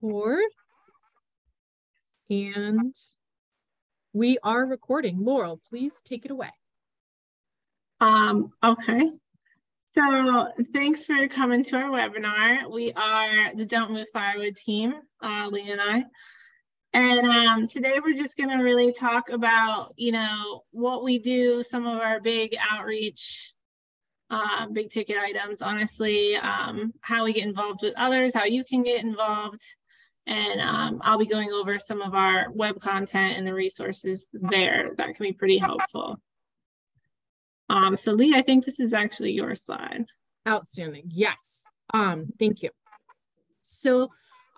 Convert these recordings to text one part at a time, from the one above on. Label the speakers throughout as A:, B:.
A: record. And we are recording. Laurel, please take it away.
B: Okay. So thanks for coming to our webinar. We are the Don't Move Firewood team, Lee and I. And today we're just going to really talk about, what we do, some of our big outreach, big ticket items, honestly, how we get involved with others, how you can get involved. And I'll be going over some of our web content and the resources there that can be pretty helpful. So Lee, I think this is actually your slide.
A: Outstanding. Yes. Thank you. So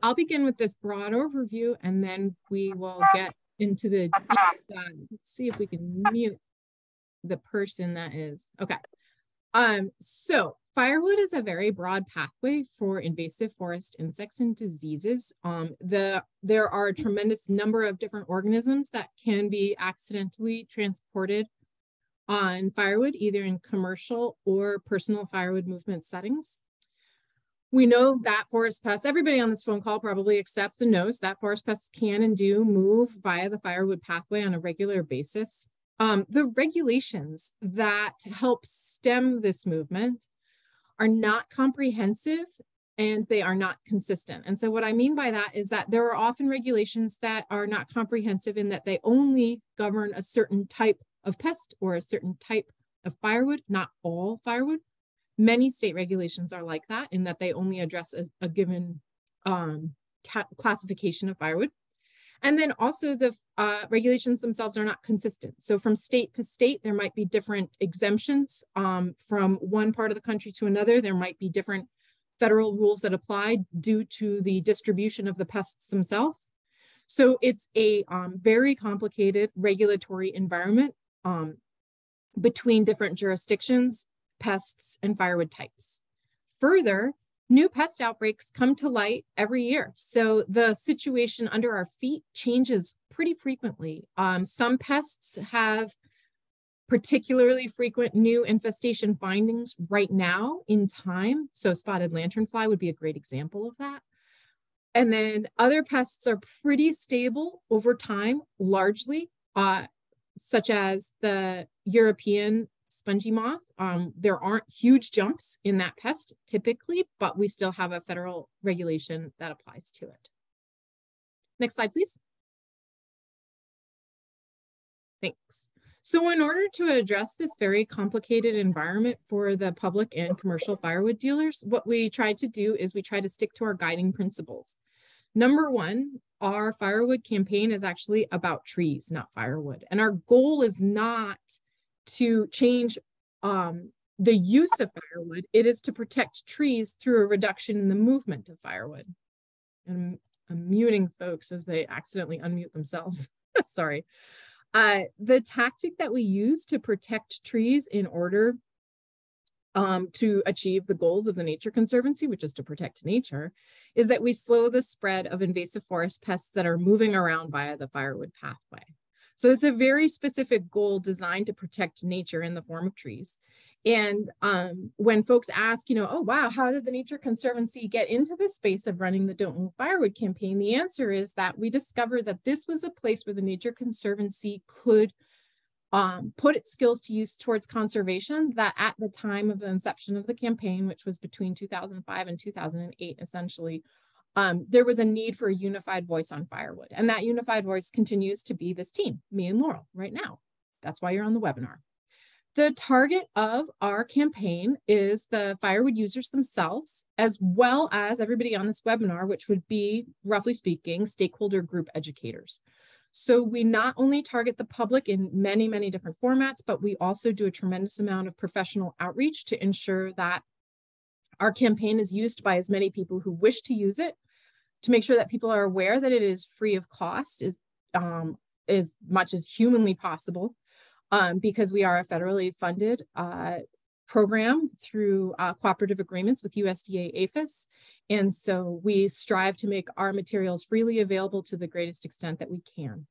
A: I'll begin with this broad overview and then we will get into the deep dive. Let's see if we can mute the person that is. Okay. So firewood is a very broad pathway for invasive forest insects and diseases. There are a tremendous number of different organisms that can be accidentally transported on firewood, either in commercial or personal firewood movement settings. We know that forest pests, everybody on this phone call probably accepts and knows that forest pests can and do move via the firewood pathway on a regular basis. The regulations that help stem this movement are not comprehensive and they are not consistent. And so what I mean by that is that there are often regulations that are not comprehensive in that they only govern a certain type of pest or a certain type of firewood, not all firewood. Many state regulations are like that in that they only address a given classification of firewood. And then also the regulations themselves are not consistent. So from state to state, there might be different exemptions. From one part of the country to another, there might be different federal rules that apply due to the distribution of the pests themselves. So it's a very complicated regulatory environment between different jurisdictions, pests, and firewood types. Further, new pest outbreaks come to light every year. So the situation under our feet changes pretty frequently. Some pests have particularly frequent new infestation findings right now in time. So spotted lanternfly would be a great example of that. And then other pests are pretty stable over time, largely, such as the European spongy moth. There aren't huge jumps in that pest typically, but we still have a federal regulation that applies to it. Next slide, please. Thanks. So in order to address this very complicated environment for the public and commercial firewood dealers, what we tried to do is we tried to stick to our guiding principles. Number one, our firewood campaign is actually about trees, not firewood. And our goal is not to change the use of firewood. It is to protect trees through a reduction in the movement of firewood. And I'm muting folks as they accidentally unmute themselves. Sorry. The tactic that we use to protect trees in order to achieve the goals of the Nature Conservancy, which is to protect nature, is that we slow the spread of invasive forest pests that are moving around via the firewood pathway. So it's a very specific goal designed to protect nature in the form of trees. And when folks ask, oh, wow, how did the Nature Conservancy get into this space of running the Don't Move Firewood campaign? The answer is that we discovered that this was a place where the Nature Conservancy could put its skills to use towards conservation, that at the time of the inception of the campaign, which was between 2005 and 2008, essentially, there was a need for a unified voice on firewood. And that unified voice continues to be this team, me and Laurel, right now. That's why you're on the webinar. The target of our campaign is the firewood users themselves, as well as everybody on this webinar, which would be, roughly speaking, stakeholder group educators. So we not only target the public in many, many different formats, but we also do a tremendous amount of professional outreach to ensure that our campaign is used by as many people who wish to use it, to make sure that people are aware that it is free of cost as much as humanly possible, because we are a federally funded program through cooperative agreements with USDA APHIS. And so we strive to make our materials freely available to the greatest extent that we can.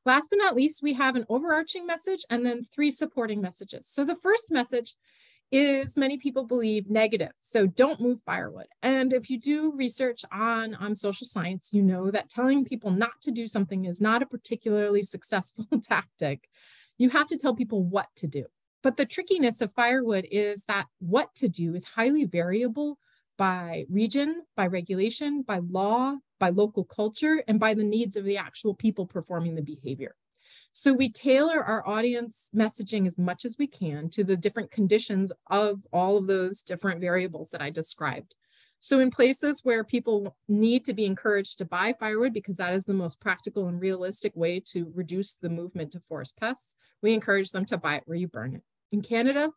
A: Last but not least, we have an overarching message and then 3 supporting messages. So the first message is many people believe negative. So don't move firewood. And if you do research on social science, you know that telling people not to do something is not a particularly successful tactic. You have to tell people what to do. But the trickiness of firewood is that what to do is highly variable by region, by regulation, by law, by local culture, and by the needs of the actual people performing the behavior. So we tailor our audience messaging as much as we can to the different conditions of all of those different variables that I described. So in places where people need to be encouraged to buy firewood because that is the most practical and realistic way to reduce the movement of forest pests, we encourage them to buy it where you burn it. In Canada,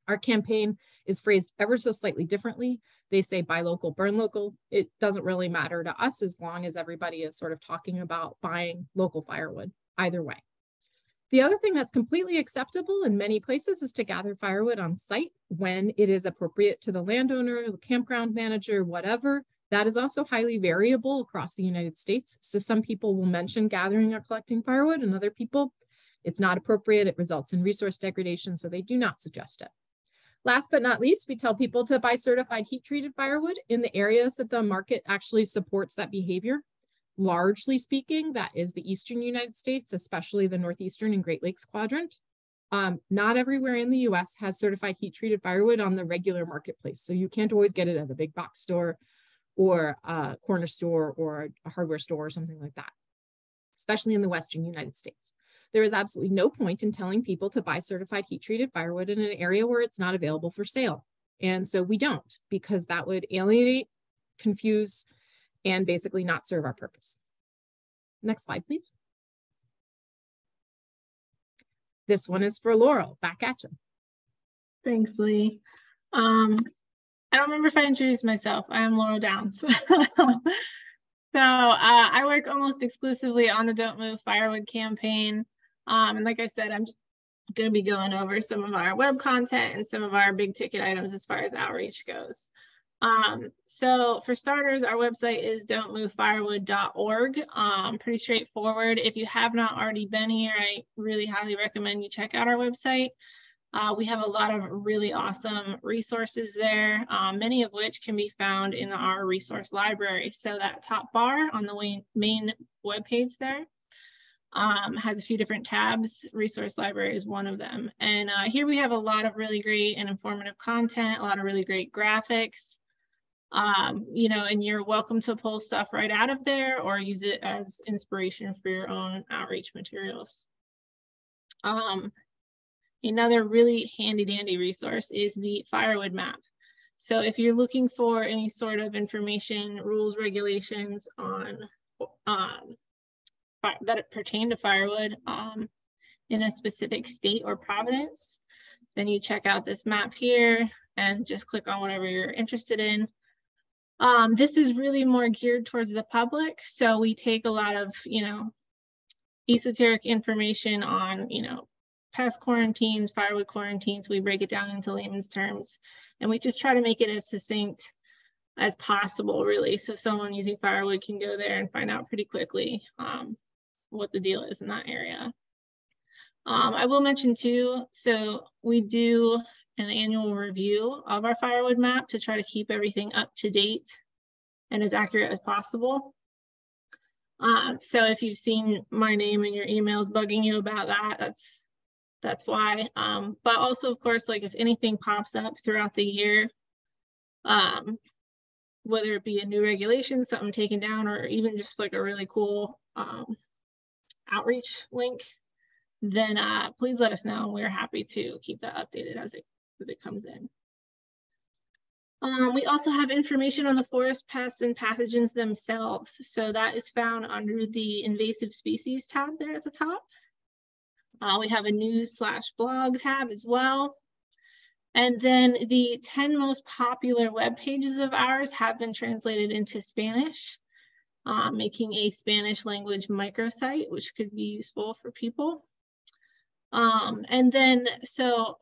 A: our campaign is phrased ever so slightly differently. They say buy local, burn local. It doesn't really matter to us as long as everybody is sort of talking about buying local firewood. Either way. The other thing that's completely acceptable in many places is to gather firewood on site when it is appropriate to the landowner, the campground manager, whatever. That is also highly variable across the United States. So some people will mention gathering or collecting firewood, and other people, it's not appropriate. It results in resource degradation, so they do not suggest it. Last but not least, we tell people to buy certified heat-treated firewood in the areas that the market actually supports that behavior. Largely speaking, that is the Eastern United States, especially the Northeastern and Great Lakes quadrant. Not everywhere in the US has certified heat-treated firewood on the regular marketplace. So you can't always get it at a big box store or a corner store or a hardware store or something like that, especially in the Western United States. There is absolutely no point in telling people to buy certified heat-treated firewood in an area where it's not available for sale. And so we don't, because that would alienate, confuse, and basically not serve our purpose. Next slide, please. This one is for Laurel. Back at you.
B: Thanks, Lee. I don't remember if I introduced myself. I am Laurel Downs. I work almost exclusively on the Don't Move Firewood campaign. And like I said, I'm just going to be going over some of our web content and some of our big ticket items as far as outreach goes. So for starters, our website is don'tmovefirewood.org. Pretty straightforward. If you have not already been here, I really highly recommend you check out our website. We have a lot of really awesome resources there, many of which can be found in our resource library. So that top bar on the main webpage there has a few different tabs. Resource library is one of them. And here we have a lot of really great and informative content, a lot of really great graphics. You know, and you're welcome to pull stuff right out of there or use it as inspiration for your own outreach materials. Another really handy dandy resource is the firewood map. So if you're looking for any sort of information, rules, regulations on that pertain to firewood in a specific state or province, then you check out this map here and just click on whatever you're interested in. This is really more geared towards the public. So we take a lot of, you know, esoteric information on, you know, pest quarantines, firewood quarantines. We break it down into layman's terms, and we just try to make it as succinct as possible, really. So someone using firewood can go there and find out pretty quickly what the deal is in that area. I will mention too, so we do an annual review of our firewood map to try to keep everything up to date and as accurate as possible. So if you've seen my name in your emails bugging you about that, that's why. But also, of course, like if anything pops up throughout the year, whether it be a new regulation, something taken down, or even just like a really cool outreach link, then please let us know. We're happy to keep that updated as it comes in. We also have information on the forest pests and pathogens themselves. So that is found under the invasive species tab there at the top. We have a news/blog tab as well. And then the 10 most popular web pages of ours have been translated into Spanish, making a Spanish language microsite, which could be useful for people. And then, so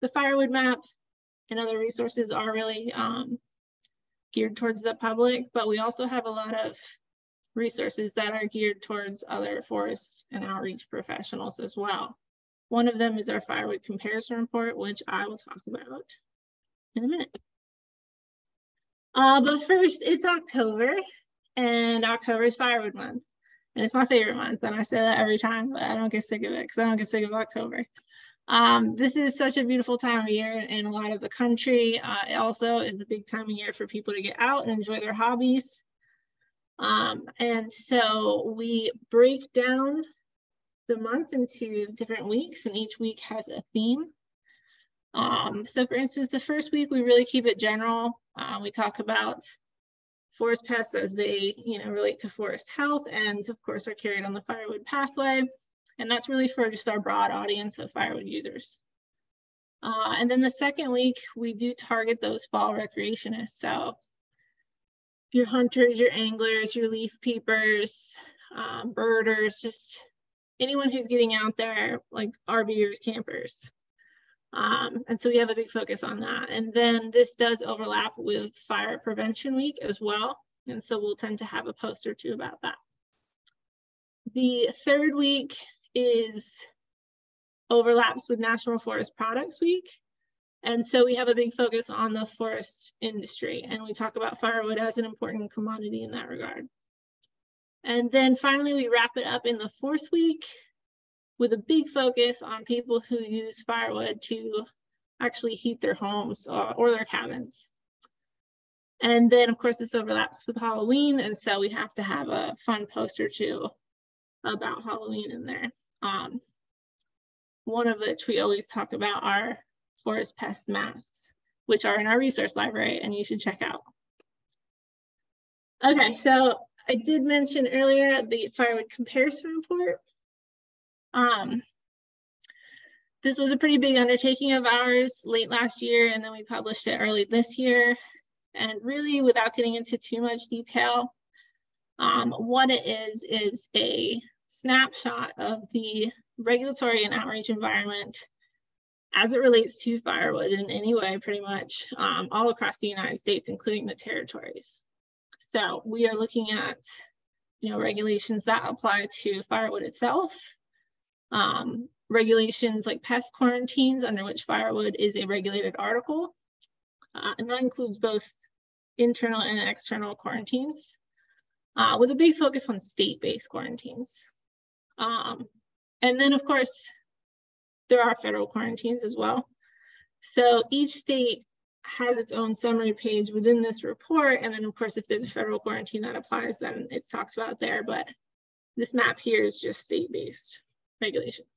B: the firewood map and other resources are really geared towards the public, but we also have a lot of resources that are geared towards other forest and outreach professionals as well. One of them is our firewood comparison report, which I will talk about in a minute. But first, it's October, and October is firewood month. And it's my favorite month, and I say that every time, but I don't get sick of it because I don't get sick of October. This is such a beautiful time of year in a lot of the country. It also is a big time of year for people to get out and enjoy their hobbies. And so we break down the month into different weeks, and each week has a theme. So for instance, the first week, we really keep it general. We talk about forest pests as they, relate to forest health, and of course are carried on the firewood pathway. And that's really for just our broad audience of firewood users. And then the second week, we do target those fall recreationists. So your hunters, your anglers, your leaf peepers, birders, just anyone who's getting out there, like RVers, campers. And so we have a big focus on that. And then this does overlap with Fire Prevention Week as well. And so we'll tend to have a post or two about that. The third week overlaps with National Forest Products Week. And so we have a big focus on the forest industry, and we talk about firewood as an important commodity in that regard. And then finally, we wrap it up in the fourth week with a big focus on people who use firewood to actually heat their homes or their cabins. And then, of course, this overlaps with Halloween, and so we have to have a fun post or two about Halloween in there. One of which we always talk about are forest pest masks, which are in our resource library, and you should check out. Okay, so I did mention earlier the firewood comparison report. This was a pretty big undertaking of ours late last year, and then we published it early this year. And really, without getting into too much detail, what it is a snapshot of the regulatory and outreach environment as it relates to firewood in any way, pretty much all across the United States, including the territories. So we are looking at, regulations that apply to firewood itself, regulations like pest quarantines, under which firewood is a regulated article, and that includes both internal and external quarantines, with a big focus on state-based quarantines. And then, of course, there are federal quarantines as well. So each state has its own summary page within this report. And then, of course, if there's a federal quarantine that applies, then it's talked about there. But this map here is just state-based regulations.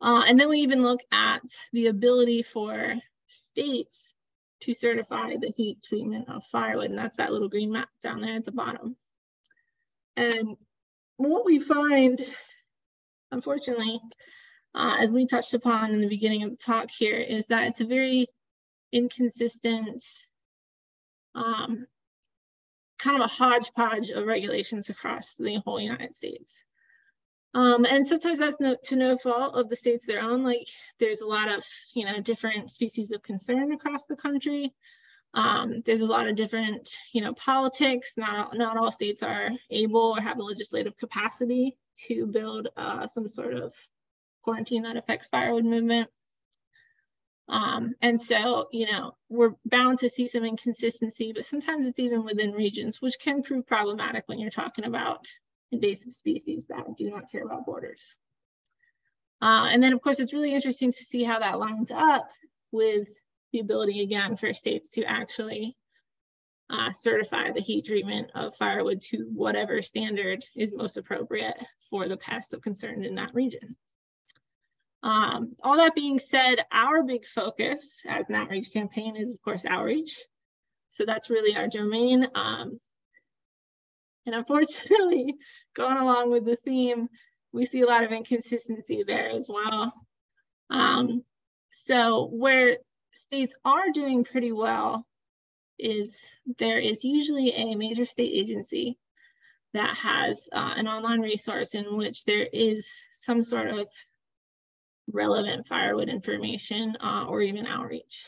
B: And then we even look at the ability for states to certify the heat treatment of firewood. And that's that little green map down there at the bottom. And what we find, unfortunately, as we touched upon in the beginning of the talk here, is that it's a very inconsistent, kind of a hodgepodge of regulations across the whole United States. And sometimes that's to no fault of the states their own. Like there's a lot of, different species of concern across the country. There's a lot of different, politics. Not all states are able or have the legislative capacity to build some sort of quarantine that affects firewood movement. And so, we're bound to see some inconsistency, but sometimes it's even within regions, which can prove problematic when you're talking about invasive species that do not care about borders. And then, of course, it's really interesting to see how that lines up with the ability, again, for states to actually certify the heat treatment of firewood to whatever standard is most appropriate for the pests of concern in that region. All that being said, our big focus as an outreach campaign is, of course, outreach. So that's really our domain. And unfortunately, going along with the theme, we see a lot of inconsistency there as well. So where states are doing pretty well is there is usually a major state agency that has an online resource in which there is some sort of relevant firewood information or even outreach.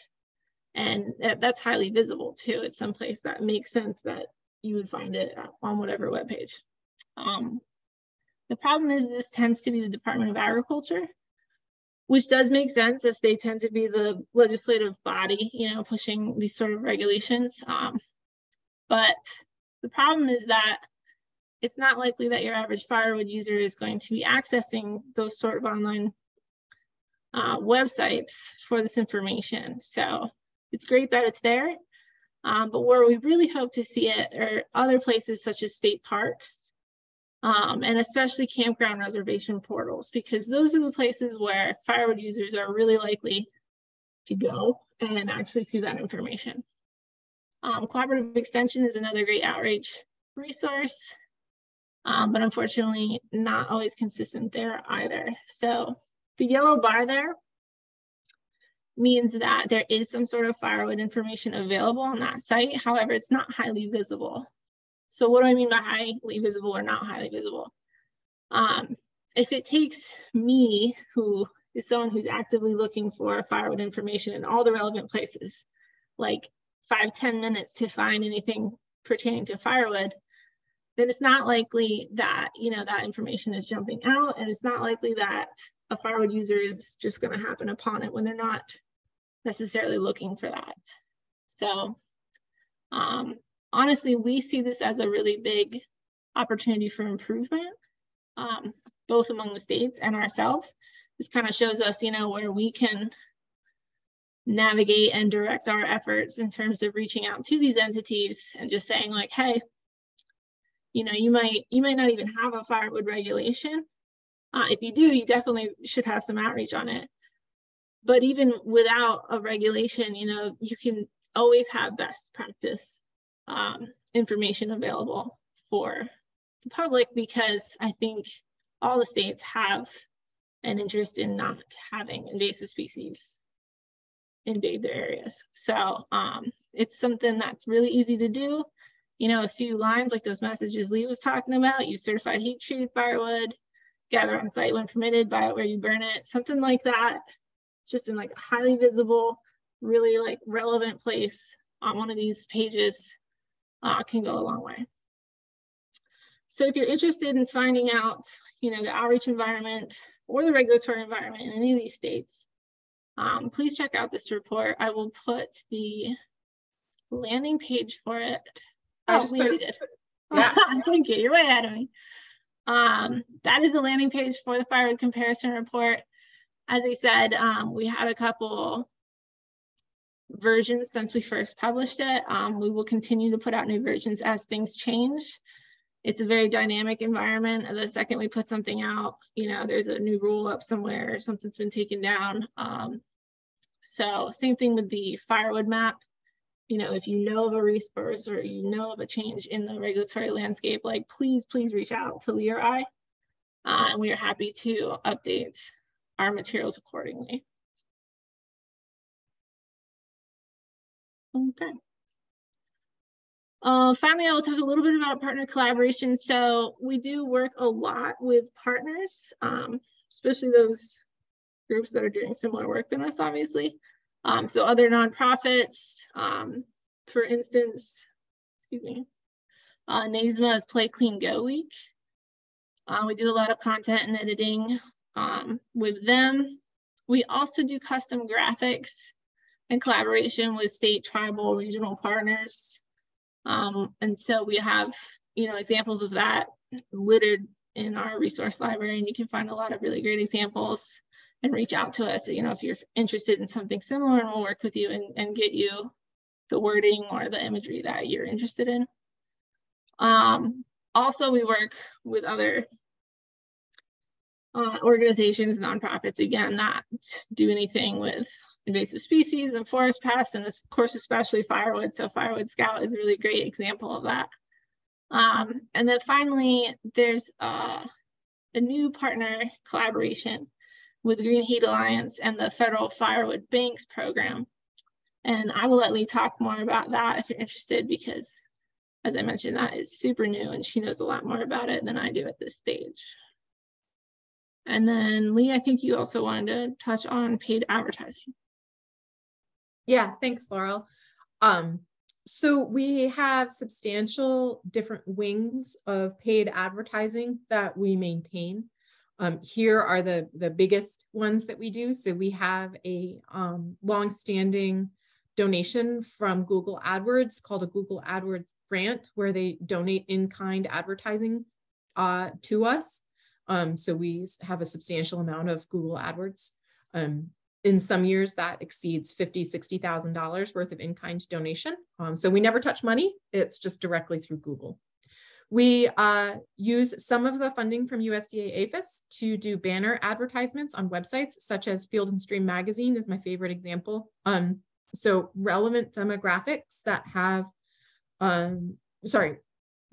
B: And that's highly visible too. It's someplace that makes sense that you would find it on whatever webpage. The problem is this tends to be the Department of Agriculture, which does make sense as they tend to be the legislative body, you know, pushing these sort of regulations. But the problem is that it's not likely that your average firewood user is going to be accessing those sort of online websites for this information. So it's great that it's there, but where we really hope to see it are other places such as state parks, and especially campground reservation portals, because those are the places where firewood users are really likely to go and actually see that information. Cooperative Extension is another great outreach resource, but unfortunately not always consistent there either. So the yellow bar there means that there is some sort of firewood information available on that site. However, it's not highly visible. So what do I mean by highly visible or not highly visible? If it takes me, who is someone who's actively looking for firewood information in all the relevant places, like 5-10 minutes to find anything pertaining to firewood, then it's not likely that, you know, that information is jumping out, and it's not likely that a firewood user is just going to happen upon it when they're not necessarily looking for that. So honestly, we see this as a really big opportunity for improvement, both among the states and ourselves. This kind of shows us, you know, where we can navigate and direct our efforts in terms of reaching out to these entities and just saying like, hey, you know, you might not even have a firewood regulation. If you do, you definitely should have some outreach on it. But even without a regulation, you know, you can always have best practice information available for the public, because I think all the states have an interest in not having invasive species invade their areas. So it's something that's really easy to do. You know, a few lines like those messages Lee was talking about: use certified heat treated firewood, gather on site when permitted, buy it where you burn it, something like that, just in like a highly visible, really like relevant place on one of these pages can go a long way. So if you're interested in finding out, you know, the outreach environment or the regulatory environment in any of these states, please check out this report. I will put the landing page for it. I just put it. Yeah. Thank you. You're way ahead of me. That is the landing page for the firewood comparison report. As I said, we had a couple versions since we first published it. We will continue to put out new versions as things change. It's a very dynamic environment. The second we put something out, you know, there's a new rule up somewhere or something's been taken down. So same thing with the firewood map. You know, if you know of a resource or you know of a change in the regulatory landscape, like please reach out to Lee or I, and we are happy to update our materials accordingly. Okay. Finally, I will talk a little bit about partner collaboration. So we do work a lot with partners, especially those groups that are doing similar work than us, obviously. So other nonprofits, for instance, NASMA is Play Clean Go Week. We do a lot of content and editing with them. We also do custom graphics in collaboration with state, tribal, regional partners. And so we have, you know, examples of that littered in our resource library, and you can find a lot of really great examples and reach out to us, you know, if you're interested in something similar, and we'll work with you and get you the wording or the imagery that you're interested in. Also, we work with other organizations, nonprofits, again, that do anything with invasive species and forest pests, and of course, especially firewood. So Firewood Scout is a really great example of that. And then finally, there's a new partner collaboration with Green Heat Alliance and the Federal Firewood Banks program. And I will let Lee talk more about that if you're interested, because as I mentioned, that is super new and she knows a lot more about it than I do at this stage. And then Lee, I think you also wanted to touch on paid advertising.
A: Yeah, thanks, Laurel. So we have substantial different wings of paid advertising that we maintain. Here are the biggest ones that we do. So we have a longstanding donation from Google AdWords called a Google AdWords grant, where they donate in-kind advertising to us. So we have a substantial amount of Google AdWords. In some years that exceeds $50,000, $60,000 worth of in-kind donation. So we never touch money, it's just directly through Google. We use some of the funding from USDA APHIS to do banner advertisements on websites, such as Field and Stream Magazine is my favorite example. So relevant demographics that have,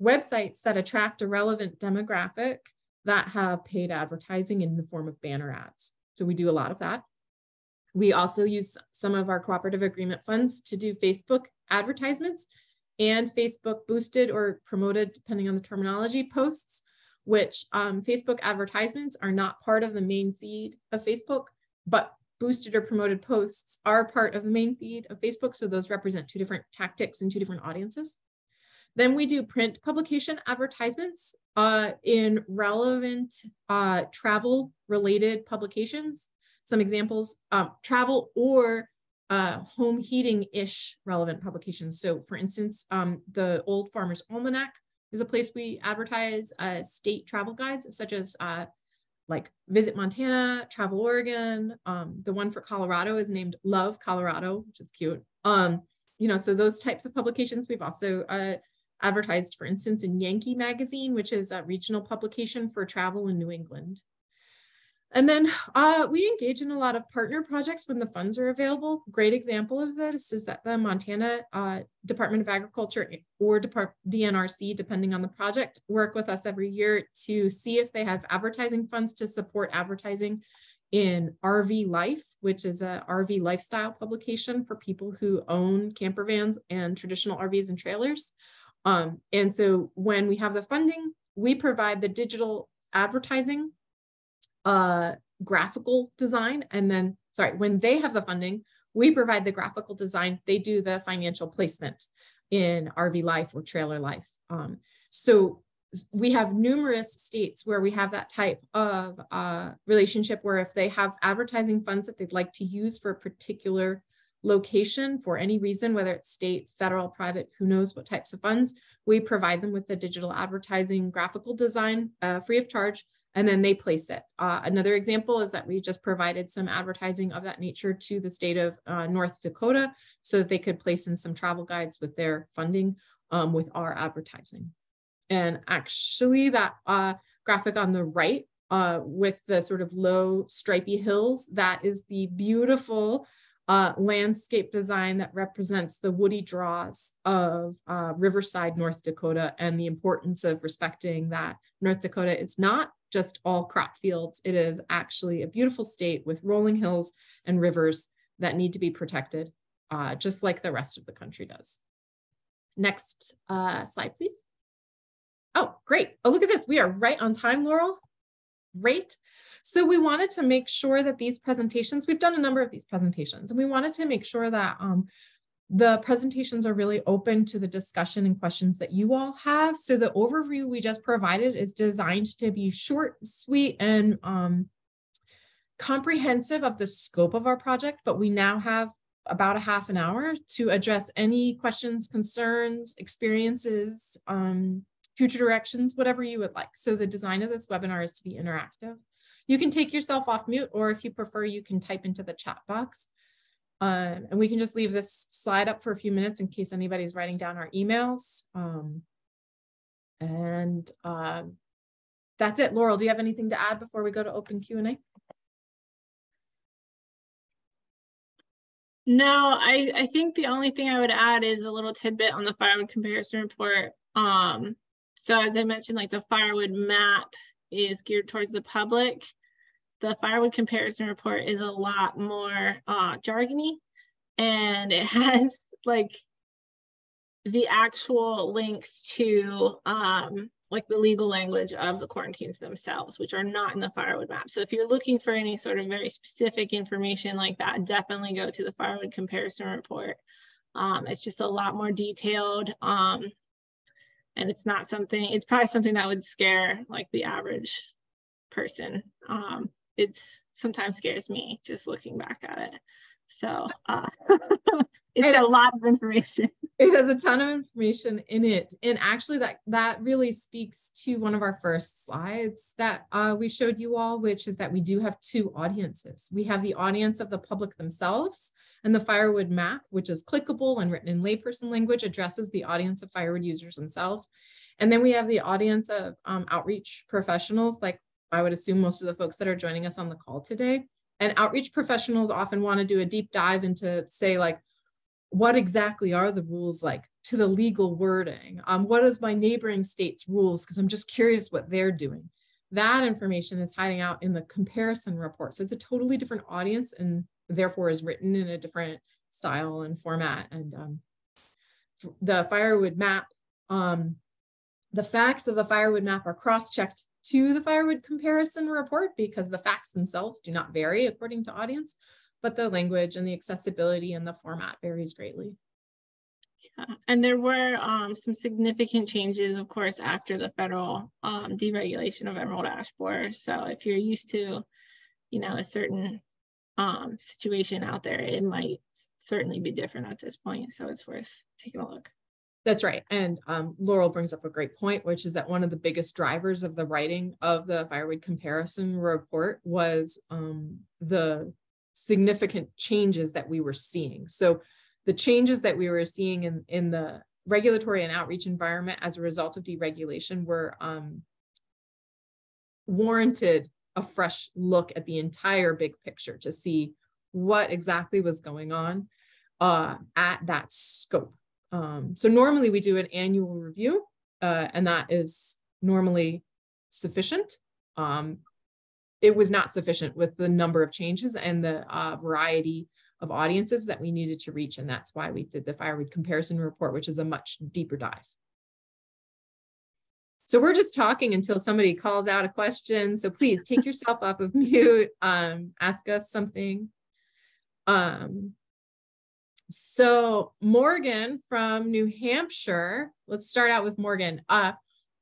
A: websites that attract a relevant demographic that have paid advertising in the form of banner ads. So we do a lot of that. We also use some of our cooperative agreement funds to do Facebook advertisements and Facebook boosted or promoted, depending on the terminology, posts, which Facebook advertisements are not part of the main feed of Facebook, but boosted or promoted posts are part of the main feed of Facebook. So those represent two different tactics and two different audiences. Then we do print publication advertisements in relevant travel related publications. Some examples, travel or home heating-ish relevant publications. So for instance, the Old Farmer's Almanac is a place we advertise state travel guides, such as like Visit Montana, Travel Oregon. The one for Colorado is named Love Colorado, which is cute. So those types of publications. We've also advertised, for instance, in Yankee Magazine, which is a regional publication for travel in New England. And then we engage in a lot of partner projects when the funds are available. Great example of this is that the Montana Department of Agriculture or DNRC, depending on the project, work with us every year to see if they have advertising funds to support advertising in RV Life, which is a RV lifestyle publication for people who own camper vans and traditional RVs and trailers. And so when we have the funding, we provide the digital advertising graphical design. And then, when they have the funding, we provide the graphical design. They do the financial placement in RV Life or Trailer Life. So we have numerous states where we have that type of relationship where if they have advertising funds that they'd like to use for a particular location for any reason, whether it's state, federal, private, who knows what types of funds, we provide them with the digital advertising graphical design free of charge. And then they place it. Another example is that we just provided some advertising of that nature to the state of North Dakota so that they could place in some travel guides with their funding with our advertising. And actually that graphic on the right with the sort of low stripy hills, that is the beautiful landscape design that represents the woody draws of Riverside, North Dakota, and the importance of respecting that North Dakota is not just all crop fields. It is actually a beautiful state with rolling hills and rivers that need to be protected, just like the rest of the country does. Next slide, please. Oh, great. Oh, look at this. We are right on time, Laurel. Great. So we wanted to make sure that these presentations, we've done a number of these presentations, and we wanted to make sure that the presentations are really open to the discussion and questions that you all have. So the overview we just provided is designed to be short, sweet, and comprehensive of the scope of our project, but we now have about a half an hour to address any questions, concerns, experiences, future directions, whatever you would like. So the design of this webinar is to be interactive. You can take yourself off mute, or if you prefer, you can type into the chat box. And we can just leave this slide up for a few minutes in case anybody's writing down our emails. That's it. Laurel, do you have anything to add before we go to open Q&A?
B: No, I think the only thing I would add is a little tidbit on the firewood comparison report. So as I mentioned, like the firewood map is geared towards the public. The firewood comparison report is a lot more jargony, and it has like the actual links to like the legal language of the quarantines themselves, which are not in the firewood map. So if you're looking for any sort of very specific information like that, definitely go to the firewood comparison report. It's just a lot more detailed. And it's not something, it's probably something that would scare like the average person. It's sometimes scares me just looking back at it. So it's a lot of information.
A: It has a ton of information in it. And actually that really speaks to one of our first slides that we showed you all, which is that we do have two audiences. We have the audience of the public themselves, and the Firewood map, which is clickable and written in layperson language, addresses the audience of Firewood users themselves. And then we have the audience of outreach professionals, like I would assume most of the folks that are joining us on the call today. And outreach professionals often want to do a deep dive into, say, like, what exactly are the rules, like to the legal wording? What is my neighboring state's rules? Because I'm just curious what they're doing. That information is hiding out in the comparison report. So it's a totally different audience and therefore is written in a different style and format. And the Firewood map, the facts of the Firewood map are cross-checked to the Firewood comparison report because the facts themselves do not vary according to audience, but the language and the accessibility and the format varies greatly.
B: Yeah, and there were some significant changes, of course, after the federal deregulation of emerald ash borer. So if you're used to, you know, a certain situation out there, it might certainly be different at this point. So it's worth taking a look.
A: That's right. And Laurel brings up a great point, which is that one of the biggest drivers of the writing of the Firewood comparison report was the significant changes that we were seeing. So the changes that we were seeing in the regulatory and outreach environment as a result of deregulation were warranted a fresh look at the entire big picture to see what exactly was going on at that scope. So normally we do an annual review, and that is normally sufficient. It was not sufficient with the number of changes and the variety of audiences that we needed to reach, and that's why we did the Firewood comparison report, which is a much deeper dive. So we're just talking until somebody calls out a question. So please take yourself off of mute, ask us something. So Morgan from New Hampshire, let's start out with Morgan.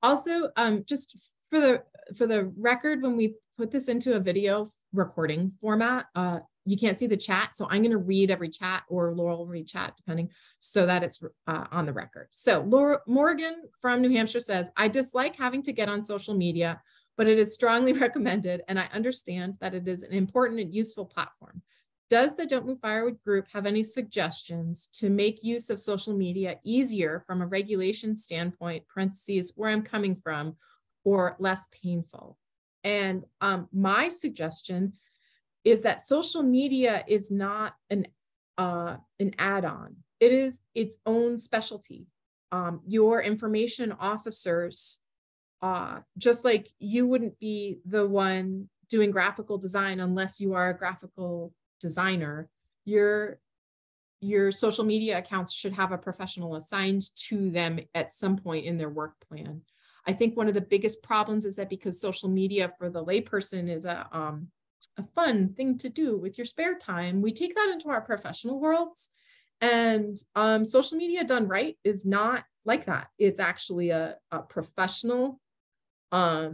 A: Also, just for the record, when we put this into a video recording format, you can't see the chat. So I'm going to read every chat, or Laurel will read chat, depending, so that it's on the record. So Morgan from New Hampshire says, I dislike having to get on social media, but it is strongly recommended, and I understand that it is an important and useful platform. Does the Don't Move Firewood group have any suggestions to make use of social media easier from a regulation standpoint, parentheses, where I'm coming from, or less painful? And my suggestion is that social media is not an add-on. It is its own specialty. Your information officers, just like you wouldn't be the one doing graphical design unless you are a graphical designer, your social media accounts should have a professional assigned to them at some point in their work plan. I think one of the biggest problems is that because social media for the layperson is a fun thing to do with your spare time, we take that into our professional worlds. And social media done right is not like that. It's actually a professional part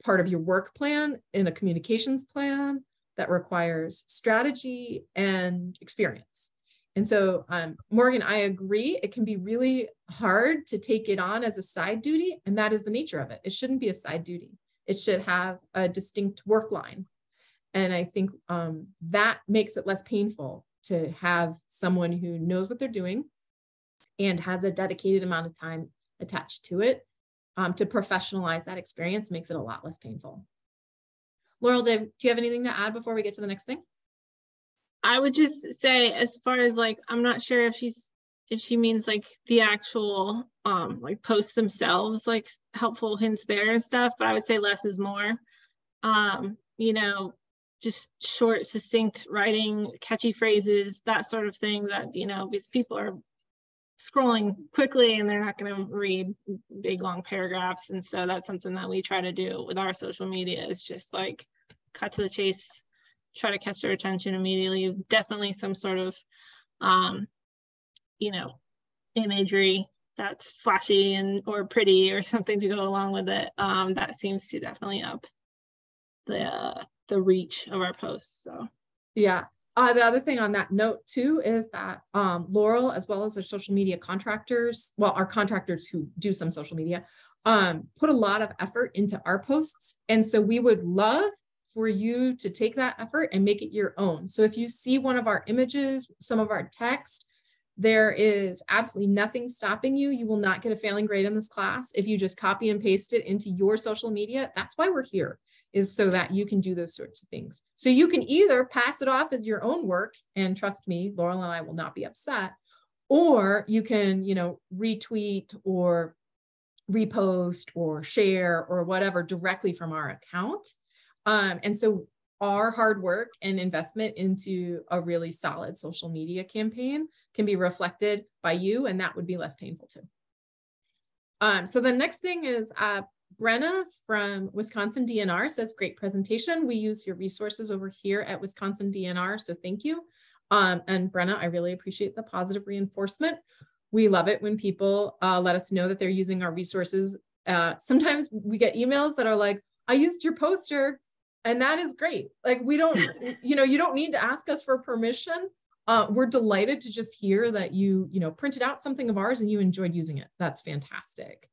A: of your work plan in a communications plan that requires strategy and experience. And so, Morgan, I agree. It can be really hard to take it on as a side duty, and that is the nature of it. It shouldn't be a side duty. It should have a distinct work line. And I think that makes it less painful to have someone who knows what they're doing and has a dedicated amount of time attached to it. To professionalize that experience makes it a lot less painful. Laurel, do you have anything to add before we get to the next thing?
B: I would just say, as far as like, I'm not sure if she means like the actual like posts themselves, like helpful hints there and stuff, but I would say less is more. You know, just short, succinct writing, catchy phrases, that sort of thing that, you know, because people are scrolling quickly and they're not going to read big long paragraphs. And so that's something that we try to do with our social media, is just like cut to the chase, try to catch their attention immediately. Definitely some sort of imagery that's flashy or pretty or something to go along with it. That seems to definitely up the reach of our posts. So
A: yeah. The other thing on that note too is that Laurel, as well as our social media contractors, well, our contractors who do some social media, put a lot of effort into our posts. And so we would love for you to take that effort and make it your own. So if you see one of our images, some of our text, there is absolutely nothing stopping you. You will not get a failing grade in this class if you just copy and paste it into your social media. That's why we're here, is so that you can do those sorts of things. So you can either pass it off as your own work, and trust me, Laurel and I will not be upset, or you can, retweet or repost or share or whatever directly from our account. And so our hard work and investment into a really solid social media campaign can be reflected by you, and that would be less painful too. So the next thing is Brenna from Wisconsin DNR says, great presentation. We use your resources over here at Wisconsin DNR, so thank you. And Brenna, I really appreciate the positive reinforcement. We love it when people let us know that they're using our resources. Sometimes we get emails that are like, I used your poster, and that is great. Like, we don't, you don't need to ask us for permission. We're delighted to just hear that you printed out something of ours and you enjoyed using it. That's fantastic.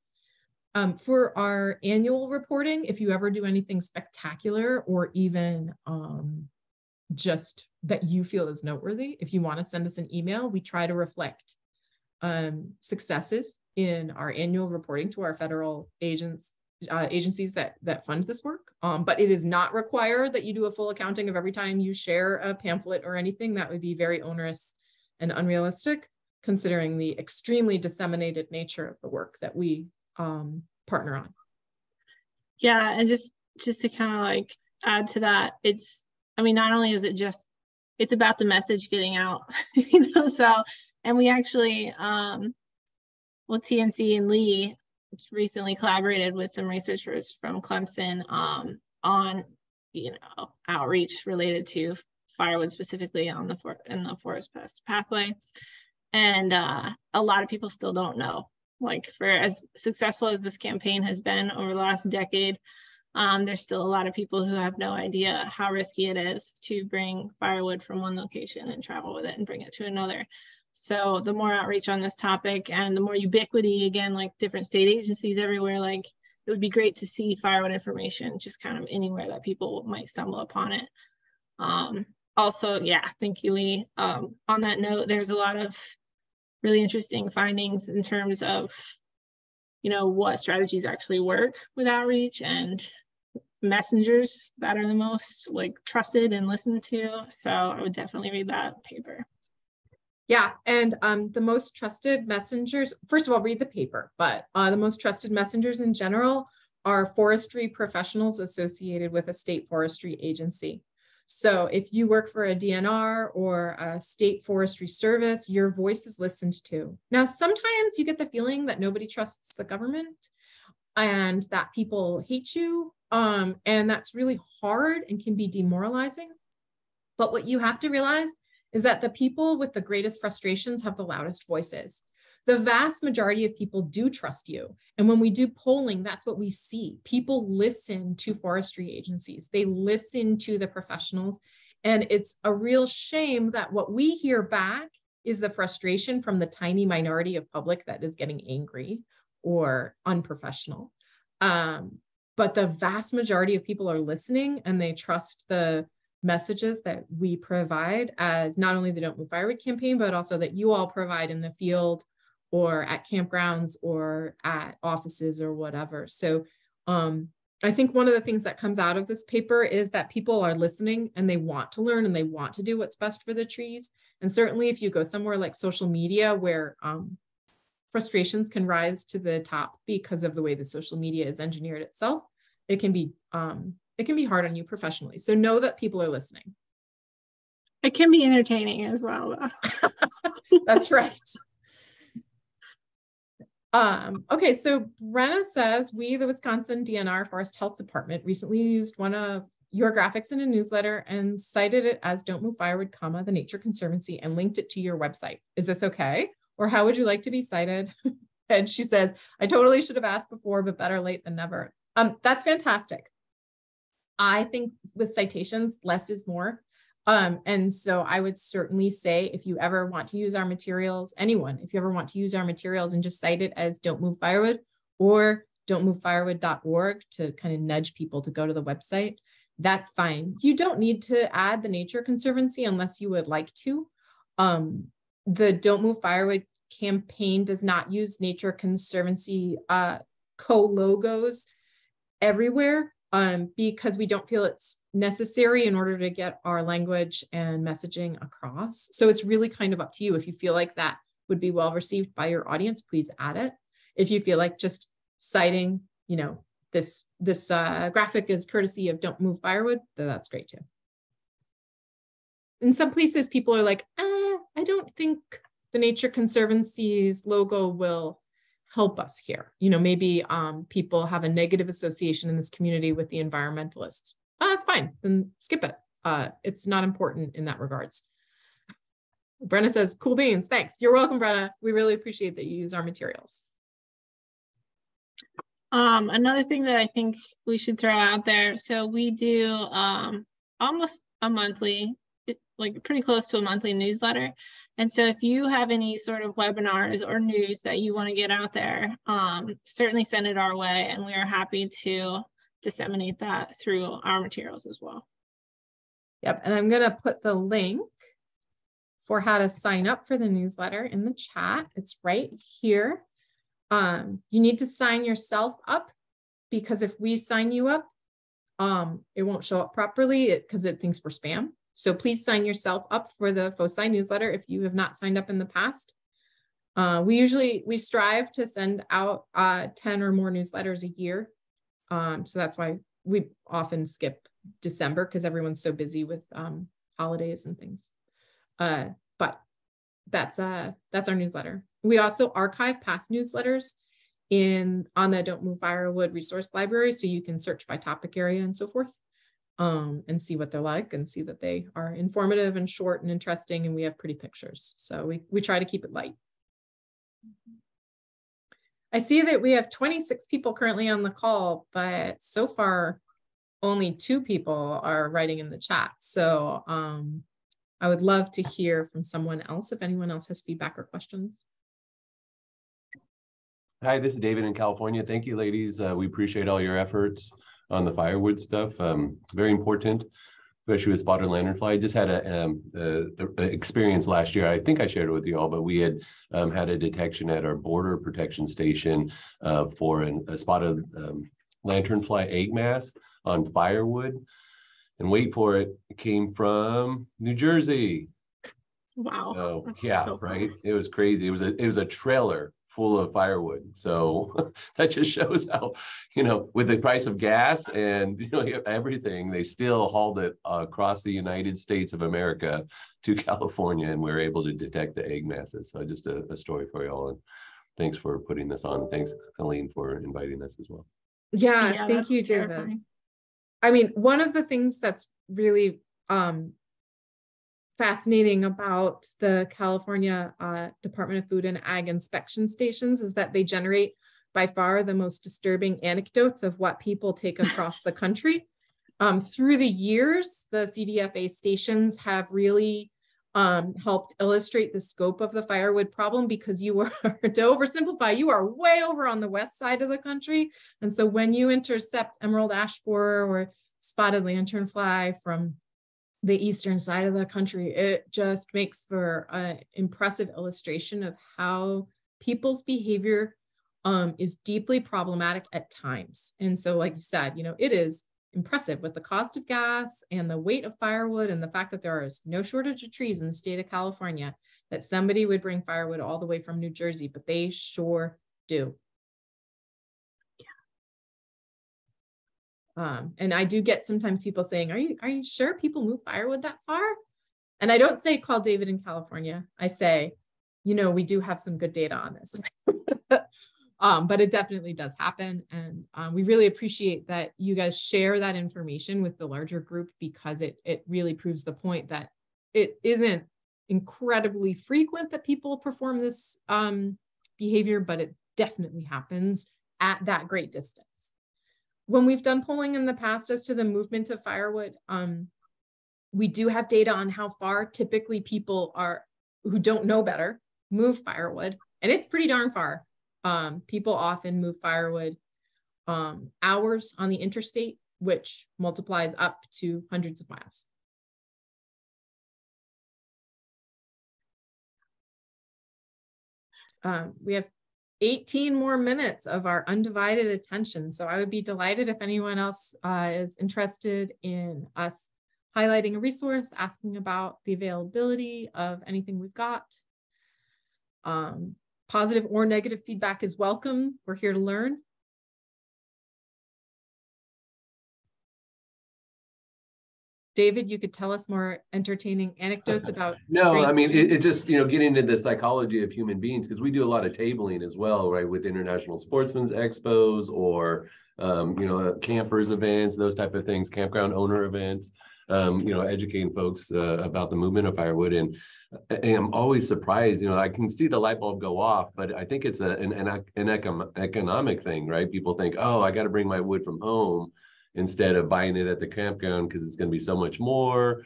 A: For our annual reporting, if you ever do anything spectacular or even just that you feel is noteworthy, if you want to send us an email, we try to reflect successes in our annual reporting to our federal agencies that fund this work. But it is not required that you do a full accounting of every time you share a pamphlet or anything. That would be very onerous and unrealistic, considering the extremely disseminated nature of the work that we partner on.
B: Yeah, and just to kind of like add to that, not only is it it's about the message getting out, so, and we actually, TNC and Lee recently collaborated with some researchers from Clemson on outreach related to firewood, specifically in the forest pest pathway. And a lot of people still don't know. Like, for as successful as this campaign has been over the last decade, there's still a lot of people who have no idea how risky it is to bring firewood from one location and travel with it and bring it to another. So the more outreach on this topic and the more ubiquity, again, like different state agencies everywhere, like, it would be great to see firewood information just kind of anywhere that people might stumble upon it. Also, yeah, thank you, Lee. On that note, there's a lot of really interesting findings in terms of, what strategies actually work with outreach and messengers that are the most trusted and listened to. So I would definitely read that paper.
A: Yeah, and the most trusted messengers, first of all, read the paper, but the most trusted messengers in general are forestry professionals associated with a state forestry agency. So if you work for a DNR or a state forestry service, your voice is listened to. Now, sometimes you get the feeling that nobody trusts the government and that people hate you, and that's really hard and can be demoralizing. But what you have to realize is that the people with the greatest frustrations have the loudest voices. The vast majority of people do trust you. And when we do polling, that's what we see. People listen to forestry agencies. They listen to the professionals. And it's a real shame that what we hear back is the frustration from the tiny minority of public that is getting angry or unprofessional. But the vast majority of people are listening, and they trust the messages that we provide as not only the Don't Move Firewood campaign, but also that you all provide in the field or at campgrounds or at offices or whatever. So I think one of the things that comes out of this paper is that people are listening and they want to learn and they want to do what's best for the trees. And certainly if you go somewhere like social media where frustrations can rise to the top because of the way the social media is engineered itself, it can be hard on you professionally. So know that people are listening.
B: It can be entertaining as well, though.
A: That's right. Okay, so Brenna says, we, the Wisconsin DNR Forest Health Department, recently used one of your graphics in a newsletter and cited it as Don't Move Firewood, the Nature Conservancy, and linked it to your website. Is this okay? Or how would you like to be cited? And she says, I totally should have asked before, but better late than never. That's fantastic. I think with citations, less is more. And so I would certainly say, if you ever want to use our materials, anyone, if you ever want to use our materials and just cite it as Don't Move Firewood or don'tmovefirewood.org to kind of nudge people to go to the website, that's fine. You don't need to add the Nature Conservancy unless you would like to. The Don't Move Firewood campaign does not use Nature Conservancy co-logos everywhere because we don't feel it's necessary in order to get our language and messaging across. So it's really kind of up to you. If you feel like that would be well received by your audience, please add it. If you feel like just citing, you know, this graphic is courtesy of Don't Move Firewood, then that's great too. In some places, people are like, I don't think the Nature Conservancy's logo will help us here. You know, maybe people have a negative association in this community with the environmentalists. That's fine, then skip it. It's not important in that regards. Brenna says, cool beans, thanks. You're welcome, Brenna. We really appreciate that you use our materials.
B: Another thing that I think we should throw out there, so we do almost a monthly, like pretty close to a monthly newsletter. And so if you have any sort of webinars or news that you want to get out there, certainly send it our way, and we are happy to disseminate that through our materials as well.
A: Yep, and I'm going to put the link for how to sign up for the newsletter in the chat. It's right here. You need to sign yourself up, because if we sign you up, it won't show up properly because it thinks we're spam. So please sign yourself up for the FOSI newsletter if you have not signed up in the past. We strive to send out 10 or more newsletters a year. So that's why we often skip December, because everyone's so busy with holidays and things. But that's our newsletter. We also archive past newsletters on the Don't Move Firewood resource library, so you can search by topic area and so forth, and see what they're like and see that they are informative and short and interesting, and we have pretty pictures. So we try to keep it light. I see that we have 26 people currently on the call, but so far only 2 people are writing in the chat. So I would love to hear from someone else if anyone else has feedback or questions.
C: Hi, this is David in California. Thank you, ladies. We appreciate all your efforts on the firewood stuff. Very important, especially with spotted lanternfly. I just had an experience last year. I think I shared it with you all, but we had had a detection at our border protection station for a spotted lanternfly egg mass on firewood. And wait for it, it came from New Jersey.
B: Wow.
C: So yeah, so right. It was crazy. It was a trailer full of firewood. So that just shows how, you know, with the price of gas and, you know, everything, they still hauled it across the United States of America to California, and we were able to detect the egg masses. So just a story for y'all, and thanks for putting this on. Thanks, Colleen, for inviting us as well.
A: Yeah, thank you, David. Terrifying. I mean, one of the things that's really fascinating about the California Department of Food and Ag inspection stations is that they generate by far the most disturbing anecdotes of what people take across the country. Through the years, the CDFA stations have really helped illustrate the scope of the firewood problem, because you were, to oversimplify, you are way over on the west side of the country. And so when you intercept emerald ash borer or spotted lanternfly from the eastern side of the country, it just makes for an impressive illustration of how people's behavior is deeply problematic at times. And so, like you said, you know, it is impressive with the cost of gas and the weight of firewood and the fact that there is no shortage of trees in the state of California, that somebody would bring firewood all the way from New Jersey, but they sure do. And I do get sometimes people saying, are you sure people move firewood that far? And I don't say call David in California. I say, you know, we do have some good data on this. But it definitely does happen. And we really appreciate that you guys share that information with the larger group, because it really proves the point that it isn't incredibly frequent that people perform this behavior, but it definitely happens at that great distance. When we've done polling in the past as to the movement of firewood, we do have data on how far typically people are who don't know better move firewood, and it's pretty darn far. People often move firewood hours on the interstate, which multiplies up to hundreds of miles. We have 18 more minutes of our undivided attention. So I would be delighted if anyone else is interested in us highlighting a resource, asking about the availability of anything we've got. Positive or negative feedback is welcome. We're here to learn. David, you could tell us more entertaining anecdotes about.
C: No, I mean, it just, getting into the psychology of human beings, because we do a lot of tabling as well, right, with international sportsmen's expos or, campers events, those type of things, campground owner events, educating folks about the movement of firewood. And I'm always surprised, I can see the light bulb go off, but I think it's an economic thing, right? People think, oh, I got to bring my wood from home instead of buying it at the campground because it's going to be so much more.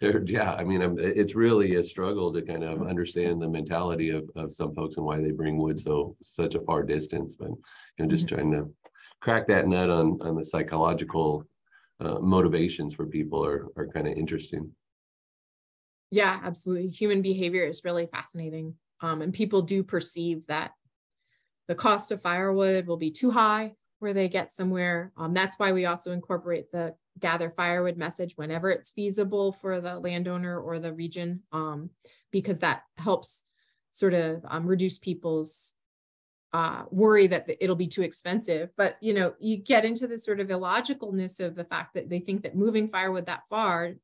C: It's really a struggle to kind of understand the mentality of some folks and why they bring wood such a far distance. But just trying to crack that nut on the psychological motivations for people are kind of interesting.
A: Yeah, absolutely. Human behavior is really fascinating. And people do perceive that the cost of firewood will be too high where they get somewhere. That's why we also incorporate the gather firewood message whenever it's feasible for the landowner or the region, because that helps sort of reduce people's worry that it'll be too expensive. But, you get into the sort of illogicalness of the fact that they think that moving firewood that far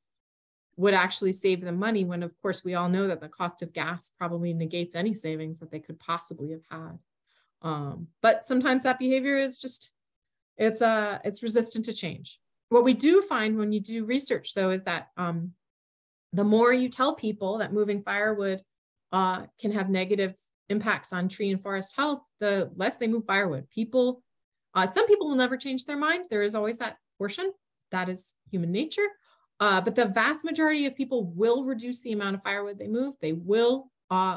A: would actually save them money, when of course we all know that the cost of gas probably negates any savings that they could possibly have had. But sometimes that behavior is just, it's resistant to change. What we do find when you do research though, is that the more you tell people that moving firewood can have negative impacts on tree and forest health, the less they move firewood. Some people will never change their mind. There is always that portion. That is human nature. But the vast majority of people will reduce the amount of firewood they move. They will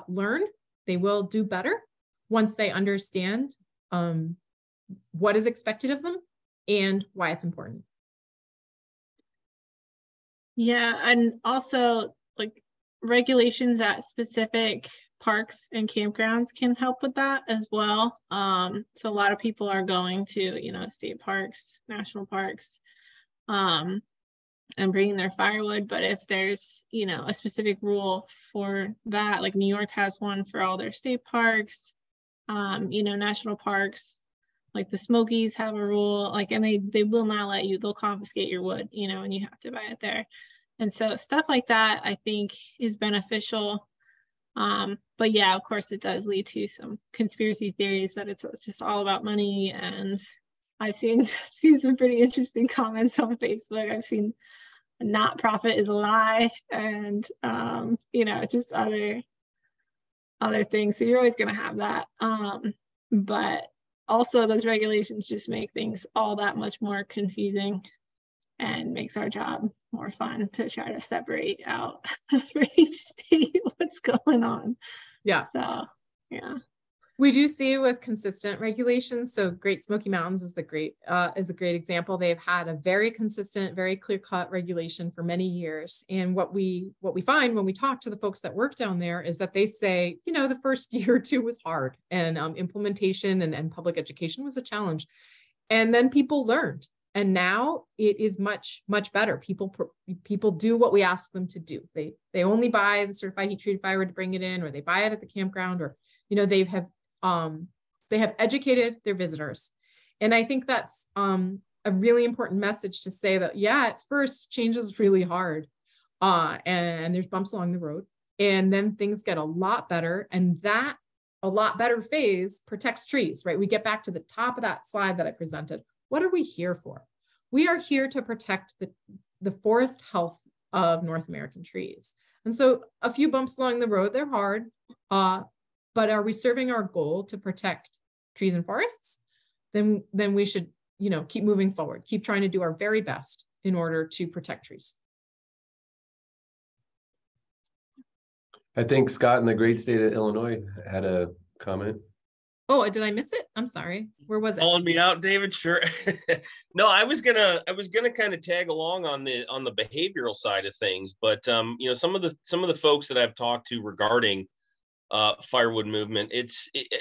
A: learn. They will do better once they understand what is expected of them and why it's important.
B: Yeah, and also like regulations at specific parks and campgrounds can help with that as well. So a lot of people are going to, state parks, national parks, and bringing their firewood. But if there's, a specific rule for that, like New York has one for all their state parks, national parks, like the Smokies have a rule, like, and they will not let you, they'll confiscate your wood, and you have to buy it there. And so stuff like that, I think, is beneficial. But yeah, of course, it does lead to some conspiracy theories that it's just all about money. And I've seen some pretty interesting comments on Facebook. I've seen not profit is a lie, and just other things. So you're always going to have that. But also those regulations just make things all that much more confusing and makes our job more fun to try to separate out for each state what's going on.
A: Yeah.
B: So, yeah.
A: We do see with consistent regulations. So Great Smoky Mountains is a great example. They've had a very consistent, very clear-cut regulation for many years. And what we find when we talk to the folks that work down there is that they say, the first year or two was hard, and implementation and public education was a challenge. And then people learned, and now it is much, much better. People do what we ask them to do. They only buy the certified heat treated firewood to bring it in, or they buy it at the campground, or they have educated their visitors. And I think that's a really important message to say that, yeah, at first change is really hard and there's bumps along the road, and then things get a lot better, and that a lot better phase protects trees, right? We get back to the top of that slide that I presented. What are we here for? We are here to protect the forest health of North American trees. And so a few bumps along the road, they're hard, but are we serving our goal to protect trees and forests? Then we should, keep moving forward, keep trying to do our very best in order to protect trees.
C: I think Scott in the great state of Illinois had a comment.
A: Oh, did I miss it? I'm sorry. Where was it?
D: Calling me out, David? Sure. No, I was gonna kind of tag along on the behavioral side of things, but some of the folks that I've talked to regarding firewood movement,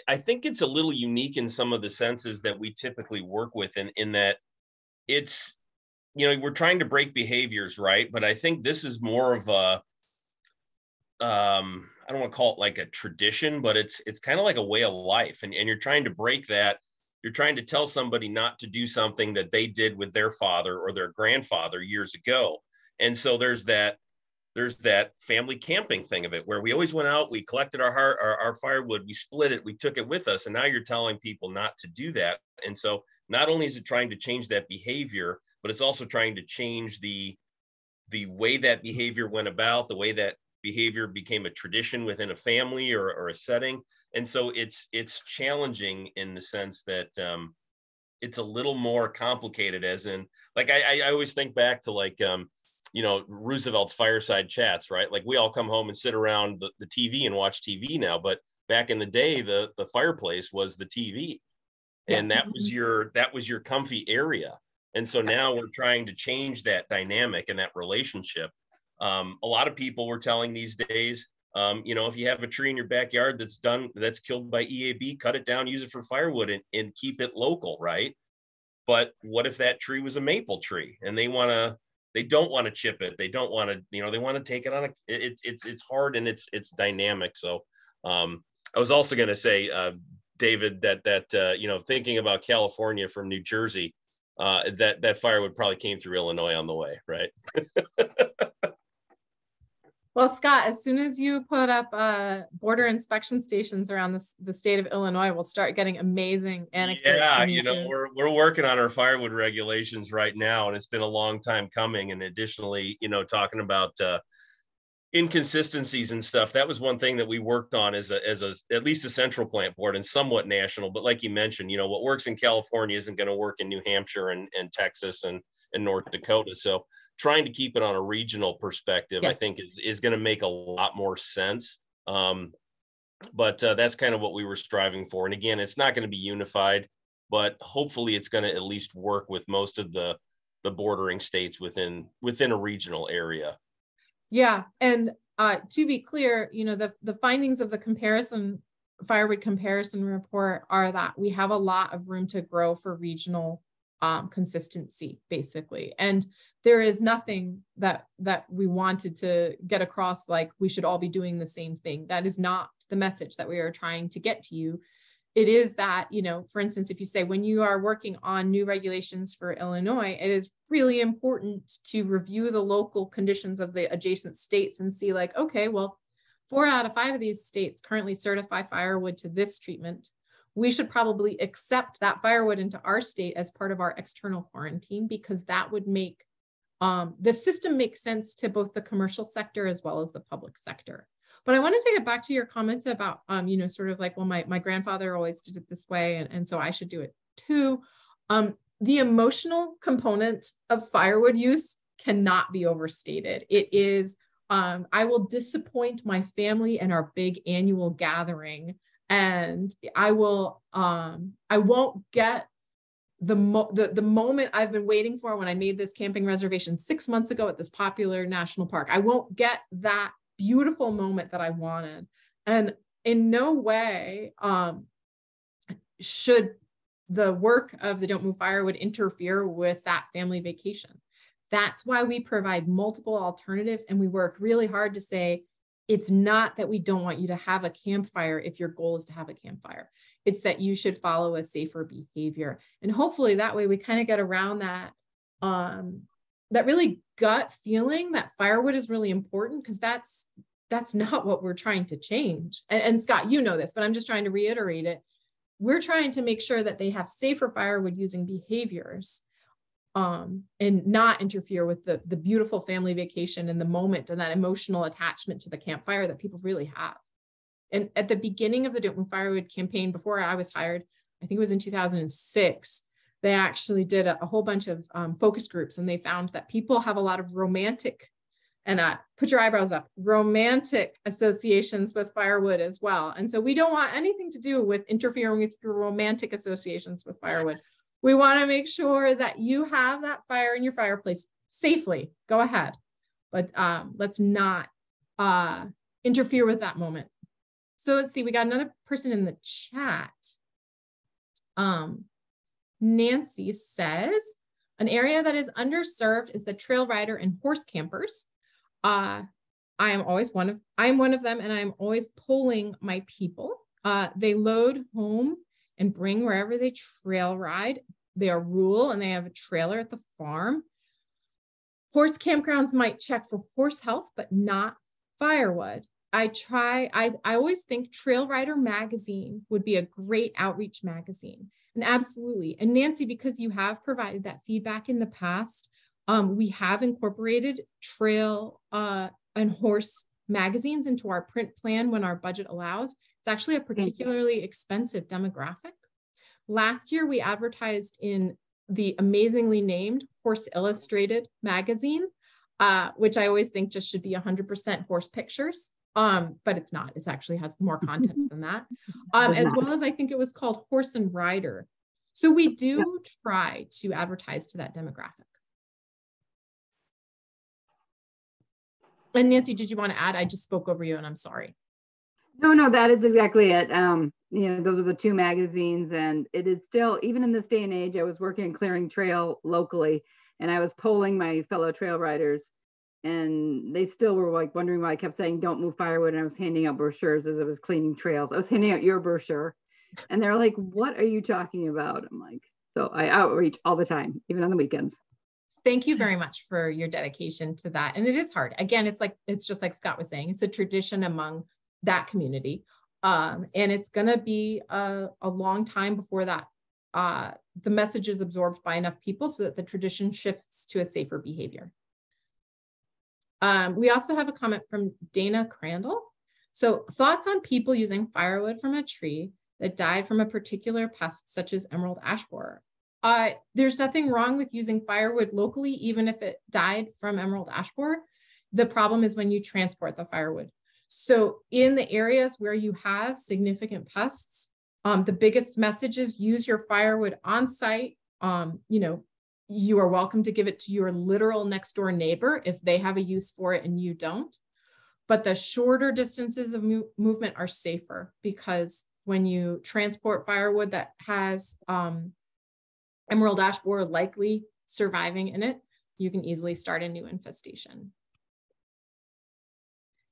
D: I think it's a little unique in some of the senses that we typically work with, in that it's, we're trying to break behaviors, right? But I think this is more of a I don't want to call it like a tradition, but it's kind of like a way of life. And you're trying to break that. You're trying to tell somebody not to do something that they did with their father or their grandfather years ago. And so there's that family camping thing of it, where we always went out, we collected our firewood, we split it, we took it with us. And now you're telling people not to do that. And so not only is it trying to change that behavior, but it's also trying to change the way that behavior went about, the way that behavior became a tradition within a family or a setting. And so it's challenging in the sense that it's a little more complicated, as in, like, I always think back to, like, Roosevelt's fireside chats, right? Like, we all come home and sit around the TV and watch TV now, but back in the day, the fireplace was the TV, and that was your comfy area. And so now we're trying to change that dynamic and that relationship. A lot of people were telling these days, if you have a tree in your backyard that's killed by EAB, cut it down, use it for firewood, and keep it local, right? But what if that tree was a maple tree and they don't want to chip it, they don't want to, they want to take it on it's hard, and it's dynamic. So I was also going to say, David, that thinking about California from New Jersey, that firewood probably came through Illinois on the way, right?
A: Well, Scott, as soon as you put up border inspection stations around the state of Illinois, we'll start getting amazing anecdotes.
D: Yeah, we're working on our firewood regulations right now, and it's been a long time coming. And additionally, talking about inconsistencies and stuff, that was one thing that we worked on as at least a central plant board, and somewhat national. But like you mentioned, what works in California isn't going to work in New Hampshire and Texas and North Dakota. So trying to keep it on a regional perspective, yes, I think is going to make a lot more sense. But that's kind of what we were striving for. And again, it's not going to be unified, but hopefully it's going to at least work with most of the bordering states within a regional area.
A: Yeah. And to be clear, the findings of the firewood comparison report are that we have a lot of room to grow for regional consistency, basically. And there is nothing that we wanted to get across, like we should all be doing the same thing. That is not the message that we are trying to get to you. It is that, for instance, if you say, when you are working on new regulations for Illinois, it is really important to review the local conditions of the adjacent states and see, like, okay, well, 4 out of 5 of these states currently certify firewood to this treatment. We should probably accept that firewood into our state as part of our external quarantine, because that would make the system make sense to both the commercial sector as well as the public sector. But I want to take it back to your comment about, sort of like, well, my grandfather always did it this way, and so I should do it too. The emotional component of firewood use cannot be overstated. It is, I will disappoint my family in our big annual gathering, and I won't get the moment I've been waiting for when I made this camping reservation 6 months ago at this popular national park. I won't get that beautiful moment that I wanted. And in no way should the work of the Don't Move Firewood interfere with that family vacation. That's why we provide multiple alternatives, and we work really hard to say, it's not that we don't want you to have a campfire if your goal is to have a campfire. It's that you should follow a safer behavior. And hopefully that way we kind of get around that, that really gut feeling that firewood is really important, because that's not what we're trying to change. And Scott, you know this, but I'm just trying to reiterate it. We're trying to make sure that they have safer firewood using behaviors. and not interfere with the beautiful family vacation and the moment and that emotional attachment to the campfire that people really have. And at the beginning of the Don't Move Firewood campaign, before I was hired, I think it was in 2006, they actually did a whole bunch of focus groups, and they found that people have a lot of romantic, and put your eyebrows up, romantic associations with firewood as well. And so we don't want anything to do with interfering with your romantic associations with firewood. We want to make sure that you have that fire in your fireplace safely. Go ahead, but let's not interfere with that moment. So let's see, we got another person in the chat. Nancy says, an area that is underserved is the trail rider and horse campers. I am one of them, and I'm always polling my people. They load home and bring wherever they trail ride. They are rural and they have a trailer at the farm. Horse campgrounds might check for horse health, but not firewood. I always think Trail Rider magazine would be a great outreach magazine. And absolutely. And Nancy, because you have provided that feedback in the past, we have incorporated trail and horse magazines into our print plan when our budget allows. It's actually a particularly expensive demographic. Last year, we advertised in the amazingly named Horse Illustrated magazine, which I always think just should be 100% horse pictures. But it's not. It actually has more content than that. As well as I think it was called Horse and Rider. So we do try to advertise to that demographic. And Nancy, did you want to add? I just spoke over you and I'm sorry.
E: No, that is exactly it. Those are the two magazines, and it is still, even in this day and age, I was working in clearing trail locally, and I was polling my fellow trail riders, and they still were like wondering why I kept saying, don't move firewood. And I was handing out brochures as I was cleaning trails. I was handing out your brochure, and they're like, what are you talking about? I'm like, so I outreach all the time, even on the weekends.
A: Thank you very much for your dedication to that. And it is hard. Again, it's just like Scott was saying, it's a tradition among that community. And it's going to be a long time before that the message is absorbed by enough people so that the tradition shifts to a safer behavior. We also have a comment from Dana Crandall. So thoughts on people using firewood from a tree that died from a particular pest, such as emerald ash borer. There's nothing wrong with using firewood locally, even if it died from emerald ash borer. The problem is when you transport the firewood. So in the areas where you have significant pests, the biggest message is use your firewood on site. You are welcome to give it to your literal next door neighbor if they have a use for it and you don't. But the shorter distances of movement are safer, because when you transport firewood that has emerald ash borer likely surviving in it, you can easily start a new infestation.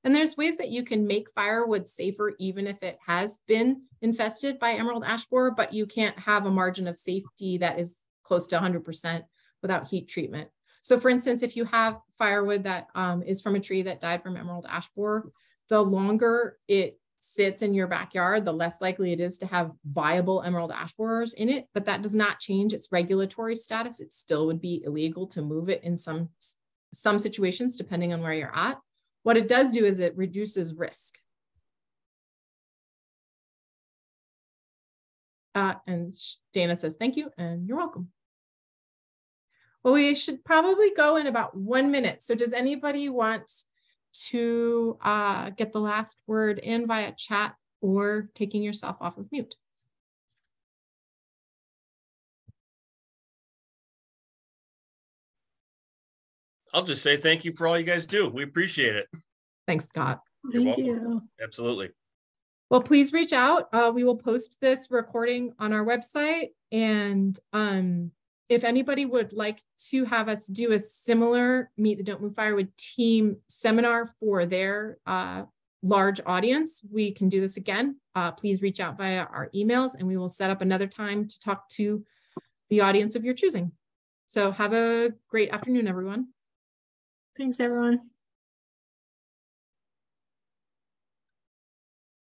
A: And there's ways that you can make firewood safer even if it has been infested by emerald ash borer, but you can't have a margin of safety that is close to 100% without heat treatment. So for instance, if you have firewood that is from a tree that died from emerald ash borer, the longer it sits in your backyard, the less likely it is to have viable emerald ash borers in it, but that does not change its regulatory status. It still would be illegal to move it in some situations, depending on where you're at. What it does do is it reduces risk. And Dana says, thank you, and you're welcome. Well, we should probably go in about 1 minute. So does anybody want to get the last word in via chat or taking yourself off of mute?
D: I'll just say thank you for all you guys do. We appreciate it.
A: Thanks, Scott.
B: Thank you.
D: Absolutely.
A: Well, please reach out. We will post this recording on our website. And if anybody would like to have us do a similar Meet the Don't Move Firewood team seminar for their large audience, we can do this again. Please reach out via our emails and we will set up another time to talk to the audience of your choosing. So have a great afternoon, everyone.
B: Thanks, everyone.